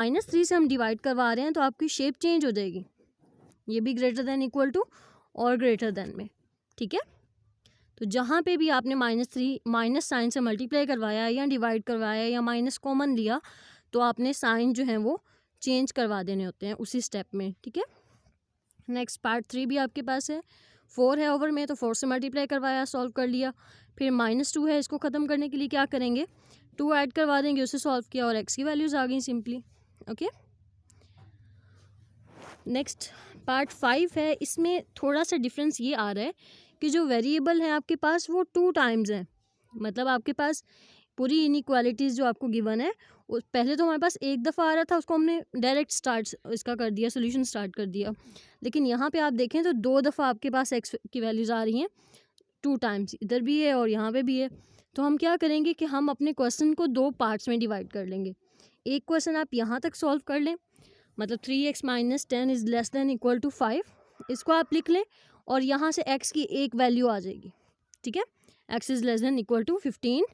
-3 से हम डिवाइड करवा रहे हैं तो आपकी शेप चेंज हो जाएगी, ये भी ग्रेटर देन इक्वल टू और ग्रेटर देन में, ठीक है। तो जहाँ पे भी आपने -3 माइनस साइन से मल्टीप्लाई करवाया या डिवाइड करवाया या माइनस कॉमन लिया, तो आपने साइन जो है वो चेंज करवा देने होते हैं उसी स्टेप में, ठीक है। नेक्स्ट पार्ट 3 भी आपके पास है। 4 है ओवर में, तो 4 से मल्टीप्लाई करवाया, सॉल्व कर लिया। फिर -2 है, इसको ख़त्म करने के लिए क्या करेंगे, 2 ऐड करवा देंगे, उसे सॉल्व किया और x की वैल्यूज़ आ गई सिंपली, ओके। नेक्स्ट पार्ट 5 है, इसमें थोड़ा सा डिफरेंस ये आ रहा है कि जो वेरिएबल है आपके पास वो 2 टाइम्स हैं। मतलब आपके पास पूरी इनइक्वालिटीज़ जो आपको गिवन है, उस पहले तो हमारे पास एक दफ़ा आ रहा था, उसको हमने डायरेक्ट स्टार्ट इसका कर दिया, सोल्यूशन स्टार्ट कर दिया। लेकिन यहाँ पे आप देखें तो 2 दफ़ा आपके पास x की वैल्यूज़ आ रही हैं, 2 टाइम्स, इधर भी है और यहाँ पे भी है। तो हम क्या करेंगे कि हम अपने क्वेश्चन को 2 पार्ट्स में डिवाइड कर लेंगे। एक क्वेश्चन आप यहाँ तक सॉल्व कर लें, मतलब 3x - 10 is less than equal to 5, इसको आप लिख लें और यहाँ से x की एक वैल्यू आ जाएगी, ठीक है। x is less than equal to 15,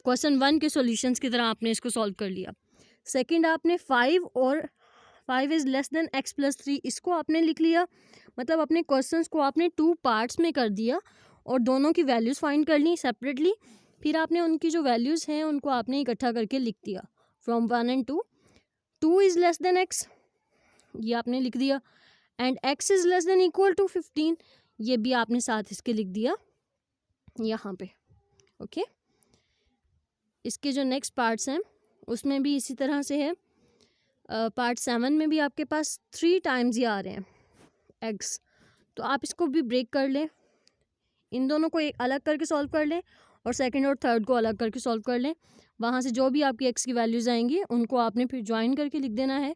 question 1 के सॉल्यूशंस की तरह आपने इसको सॉल्व कर लिया। सेकंड आपने 5 और 5 is less than x plus 3, इसको आपने लिख लिया। मतलब अपने क्वेश्चंस को आपने 2 पार्ट्स में कर दिया और दोनों की वैल्यूज़ फाइंड कर ली सेपरेटली। फिर आपने उनकी जो वैल्यूज़ हैं उनको आपने इकट्ठा करके लिख दिया, from 1 and 2। 2 is less than x, ये आपने लिख दिया, and x is less than equal to 15, ये भी आपने साथ इसके लिख दिया यहाँ पे, ओके। इसके जो नेक्स्ट पार्ट्स हैं उसमें भी इसी तरह से है। पार्ट 7 में भी आपके पास 3 टाइम्स ही आ रहे हैं x, तो आप इसको भी ब्रेक कर लें, इन दोनों को एक अलग करके सॉल्व कर लें और सेकंड और थर्ड को अलग करके सॉल्व कर लें। वहाँ से जो भी आपकी x की वैल्यूज़ आएंगी उनको आपने फिर ज्वाइन करके लिख देना है,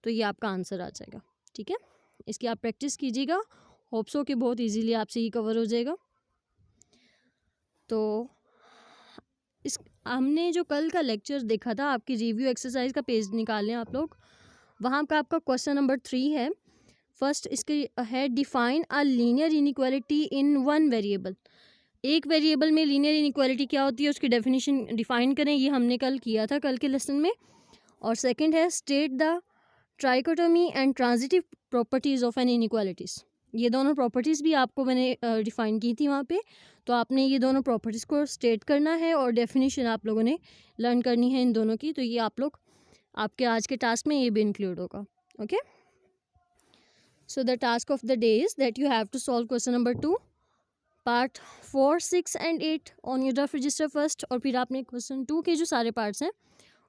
तो ये आपका आंसर आ जाएगा, ठीक है। इसकी आप प्रैक्टिस कीजिएगा, होप्स हो कि बहुत इजीली आपसे ये कवर हो जाएगा। तो इस हमने जो कल का लेक्चर देखा था, आपकी रिव्यू एक्सरसाइज का पेज निकालें आप लोग, वहाँ का आपका क्वेश्चन नंबर 3 है। फर्स्ट इसके है, define a linear inequality in one variable. एक वेरिएबल में लीनियर इनइक्वालिटी क्या होती है उसकी डेफिनेशन डिफाइन करें, ये हमने कल किया था कल के लेसन में। और सेकंड है, state the trichotomy and transitive properties of an inequalities. ये दोनों प्रॉपर्टीज़ भी आपको मैंने डिफ़ाइन की थी वहाँ पे, तो आपने ये दोनों प्रॉपर्टीज़ को स्टेट करना है और डेफिनेशन आप लोगों ने लर्न करनी है इन दोनों की। तो ये आप लोग आपके आज के टास्क में ये भी इंक्लूड होगा, okay. So the task of the day is that you have to solve question number 2, part 4, 6 and 8 on your rough register first, और फिर आपने क्वेश्चन 2 के जो सारे पार्ट्स हैं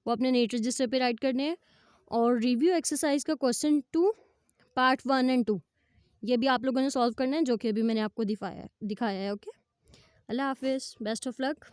वो अपने नेट रजिस्टर पे राइट करने हैं। और रिव्यू एक्सरसाइज का क्वेश्चन 2 पार्ट 1 एंड 2 ये भी आप लोगों ने सॉल्व करना है, जो कि अभी मैंने आपको दिखाया है, ओके। अल्लाह हाफिज़, बेस्ट ऑफ लक।